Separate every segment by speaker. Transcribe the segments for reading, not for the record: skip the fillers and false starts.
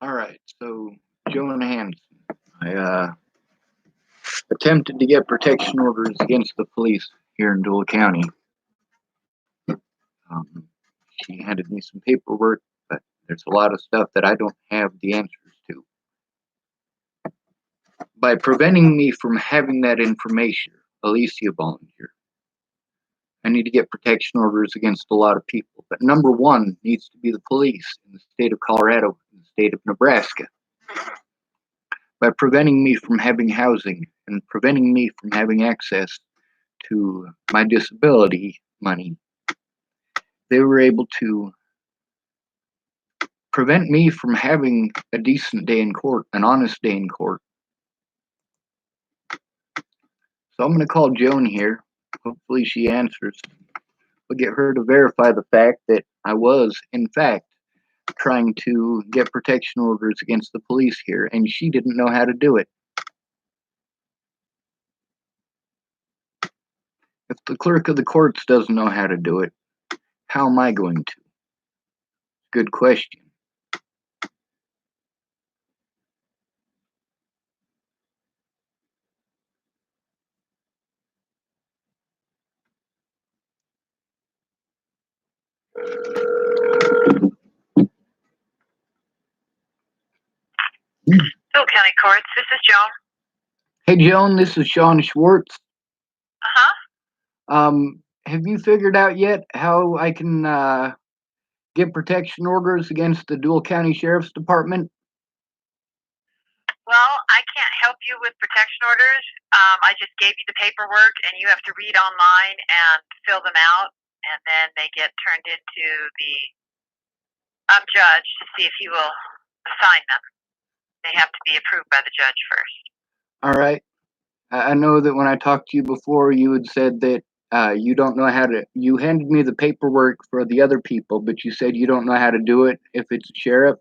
Speaker 1: All right, so Joan Hansen. I attempted to get protection orders against the police here in Deuel County. Um, she handed me some paperwork, but there's a lot of stuff that I don't have the answers to. By preventing me from having that information, Alicia volunteered. I need to get protection orders against a lot of people, but number one needs to be the police in the state of Colorado and the state of Nebraska. By preventing me from having housing and preventing me from having access to my disability money, they were able to prevent me from having a decent day in court, an honest day in court. So I'm going to call Joan here. Hopefully she answers. We'll get her to verify the fact that I was, in fact, trying to get protection orders against the police here, and she didn't know how to do it. If the clerk of the courts doesn't know how to do it, how am I going to? Good question.
Speaker 2: Deuel County Courts, this is Joan.
Speaker 1: Hey, Joan, this is Sean Schwartz.
Speaker 2: Uh-huh.
Speaker 1: Have you figured out yet how I can get protection orders against the Deuel County Sheriff's Department?
Speaker 2: Well, I can't help you with protection orders. I just gave you the paperwork, and you have to read online and fill them out, and then they get turned into the judge to see if he will assign them. They have to be approved by the judge first.
Speaker 1: All right. I know that when I talked to you before, you had said that you don't know how to. You handed me the paperwork for the other people, but you said you don't know how to do it if it's a sheriff.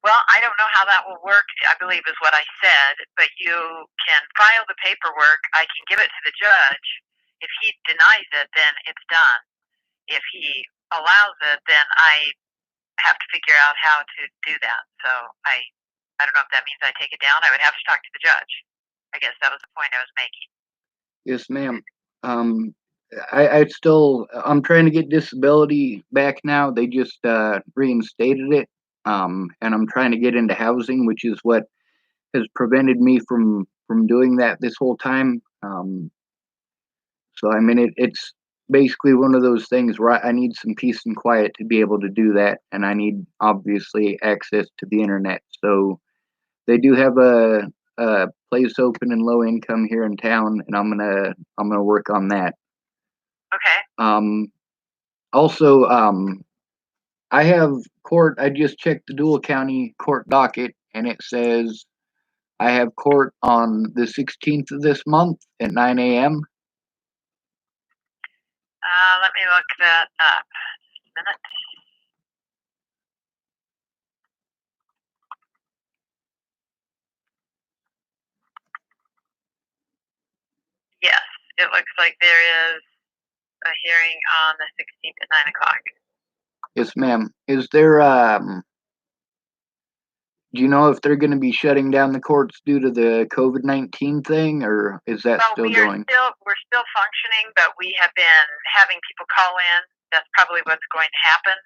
Speaker 2: Well, I don't know how that will work, I believe is what I said, but you can file the paperwork. I can give it to the judge. If he denies it, then it's done. If he allows it, then I have to figure out how to do that. So I don't know if that means I take it down. I would have to talk to the judge. I guess that was the point I was making.
Speaker 1: Yes, ma'am. I'm trying to get disability back now. They just reinstated it. And I'm trying to get into housing, which is what has prevented me from doing that this whole time. So I mean, it's basically one of those things where I need some peace and quiet to be able to do that, and I need obviously access to the internet. So they do have a place open in low income here in town, and I'm gonna work on that.
Speaker 2: Okay.
Speaker 1: Also, I have court. I just checked the Deuel County court docket, and it says I have court on the 16th of this month at 9 a.m.
Speaker 2: Let me look that up. Just a minute. Yes, it looks like there is a hearing on the 16th at 9 o'clock.
Speaker 1: Yes, ma'am. Is there do you know if they're going to be shutting down the courts due to the COVID-19 thing, or is that still going?
Speaker 2: We're still functioning, but we have been having people call in. That's probably what's going to happen.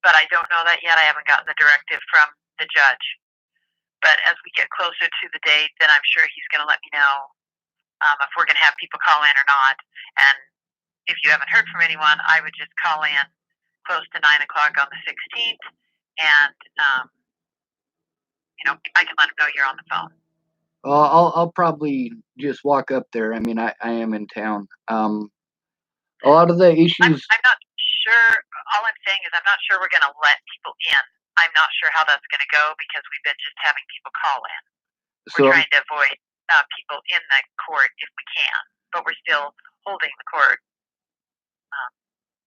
Speaker 2: But I don't know that yet. I haven't gotten the directive from the judge. But as we get closer to the date, then I'm sure he's going to let me know if we're going to have people call in or not. And if you haven't heard from anyone, I would just call in close to 9 o'clock on the 16th, and I can let him know you're on the phone.
Speaker 1: Well, I'll probably just walk up there. I mean, I am in town. A lot of the issues.
Speaker 2: I'm not sure. All I'm saying is I'm not sure we're going to let people in. I'm not sure how that's going to go because we've been just having people call in. We're trying to avoid people in the court if we can, but we're still holding the court.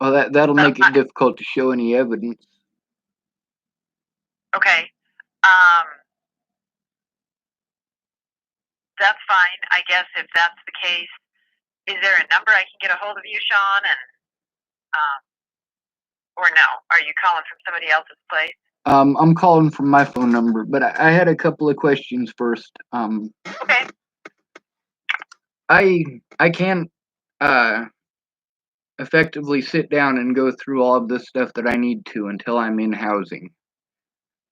Speaker 1: Well, that'll make it difficult to show any evidence.
Speaker 2: Okay. That's fine. I guess if that's the case, is there a number I can get a hold of you, Sean, and Or no? Are you calling from somebody else's place?
Speaker 1: I'm calling from my phone number, but I had a couple of questions first.
Speaker 2: Okay.
Speaker 1: I can't effectively sit down and go through all of this stuff that I need to until I'm in housing.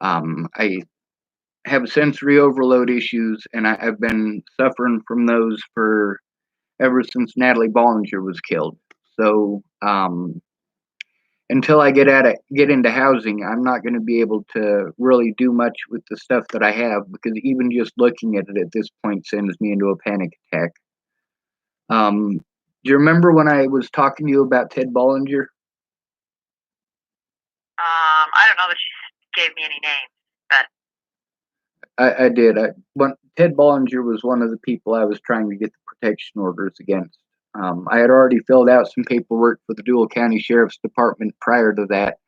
Speaker 1: I have sensory overload issues, and I've been suffering from those for ever since Natalie Bollinger was killed. So until I get into housing, I'm not going to be able to really do much with the stuff that I have, because even just looking at it at this point sends me into a panic attack. Do you remember when I was talking to you about Ted Bollinger?
Speaker 2: I don't know that she gave me any names, but
Speaker 1: I did. Ted Bollinger was one of the people I was trying to get the protection orders against. I had already filled out some paperwork for the Deuel County Sheriff's Department prior to that,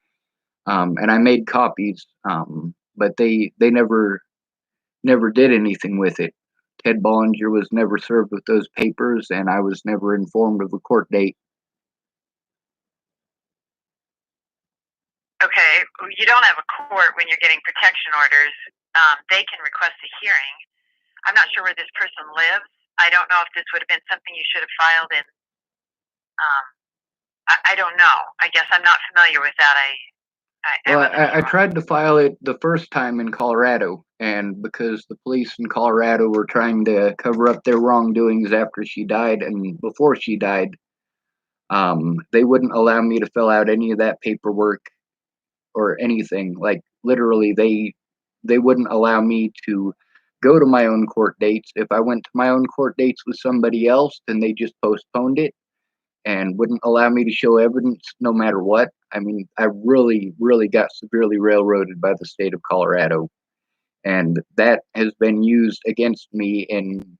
Speaker 1: and I made copies, but they never did anything with it. Ted Bollinger was never served with those papers, and I was never informed of a court date.
Speaker 2: okay, you don't have a court when you're getting protection orders. They can request a hearing. I'm not sure where this person lives. I don't know if this would have been something you should have filed in. I don't know. I guess I'm not familiar with that.
Speaker 1: I tried to file it the first time in Colorado, and because the police in Colorado were trying to cover up their wrongdoings after she died and before she died, they wouldn't allow me to fill out any of that paperwork or anything. Like literally, they wouldn't allow me to go to my own court dates. If I went to my own court dates with somebody else, then they just postponed it and wouldn't allow me to show evidence no matter what. I mean, I really, really got severely railroaded by the state of Colorado, and that has been used against me in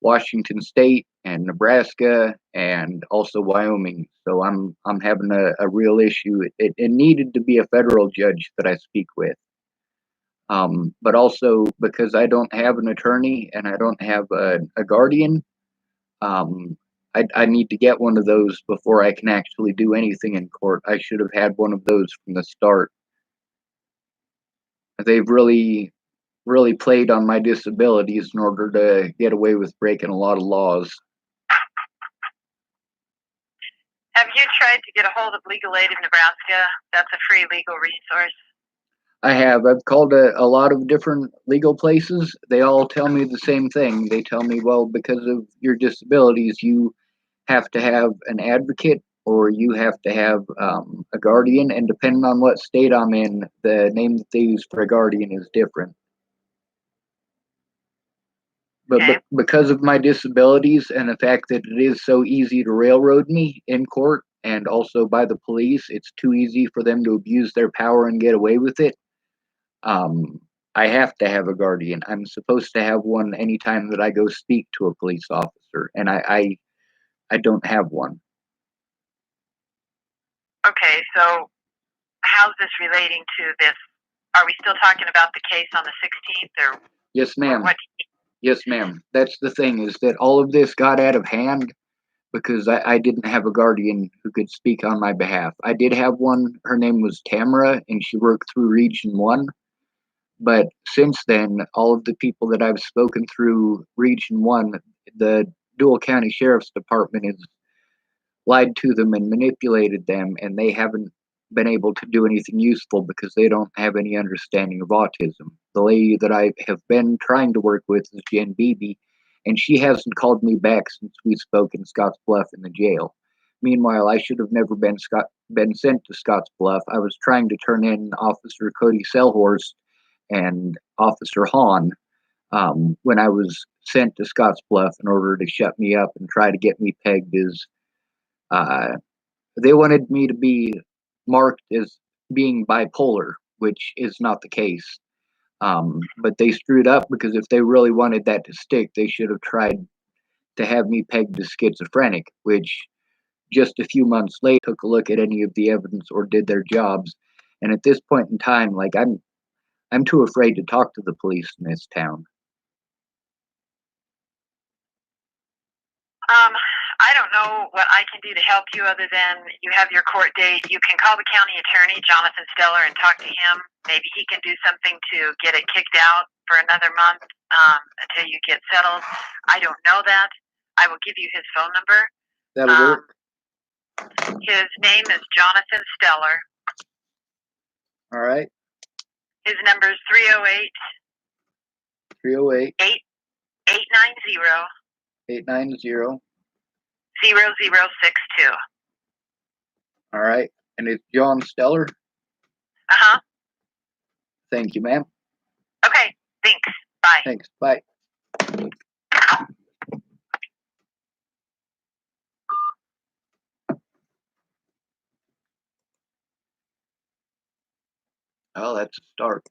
Speaker 1: Washington State and Nebraska and also Wyoming. So I'm having a real issue. It needed to be a federal judge that I speak with. But also because I don't have an attorney and I don't have a guardian, um, I need to get one of those before I can actually do anything in court. I should have had one of those from the start. They've really, really played on my disabilities in order to get away with breaking a lot of laws.
Speaker 2: Have you tried to get a hold of Legal Aid of Nebraska? That's a free legal resource.
Speaker 1: I have. I've called a lot of different legal places. They all tell me the same thing. They tell me, well, because of your disabilities, you have to have an advocate or you have to have a guardian. And depending on what state I'm in, the name that they use for a guardian is different. But because of my disabilities and the fact that it is so easy to railroad me in court and also by the police, it's too easy for them to abuse their power and get away with it. I have to have a guardian. I'm supposed to have one anytime that I go speak to a police officer, and I don't have one.
Speaker 2: Okay, so how's this relating to this? Are we still talking about the case on the 16th, or
Speaker 1: Yes, ma'am.
Speaker 2: what?
Speaker 1: Yes, ma'am. That's the thing, is that all of this got out of hand because I didn't have a guardian who could speak on my behalf. I did have one. Her name was Tamara, and she worked through Region 1. But since then, all of the people that I've spoken through Region 1, the Deuel County Sheriff's Department has lied to them and manipulated them, and they haven't been able to do anything useful because they don't have any understanding of autism. The lady that I have been trying to work with is Jen Beebe, and she hasn't called me back since we spoke in Scotts Bluff in the jail. Meanwhile, I should have never been sent to Scotts Bluff. I was trying to turn in Officer Cody Selhorst and Officer Hahn when I was sent to Scotts Bluff in order to shut me up and try to get me pegged as they wanted me to be marked as being bipolar, which is not the case. But they screwed up because if they really wanted that to stick, they should have tried to have me pegged as schizophrenic, which just a few months later took a look at any of the evidence or did their jobs. And at this point in time, like I'm too afraid to talk to the police in this town.
Speaker 2: I don't know what I can do to help you other than you have your court date. You can call the county attorney, Jonathan Steller, and talk to him. Maybe he can do something to get it kicked out for another month until you get settled. I don't know that. I will give you his phone number.
Speaker 1: That'll work.
Speaker 2: His name is Jonathan Steller.
Speaker 1: All right.
Speaker 2: His number is 308
Speaker 1: 308
Speaker 2: 890
Speaker 1: 890.
Speaker 2: 0062.
Speaker 1: All right. And it's John Steller.
Speaker 2: Uh-huh.
Speaker 1: Thank you, ma'am.
Speaker 2: Okay. Thanks. Bye.
Speaker 1: Thanks. Bye. Well, that's a start.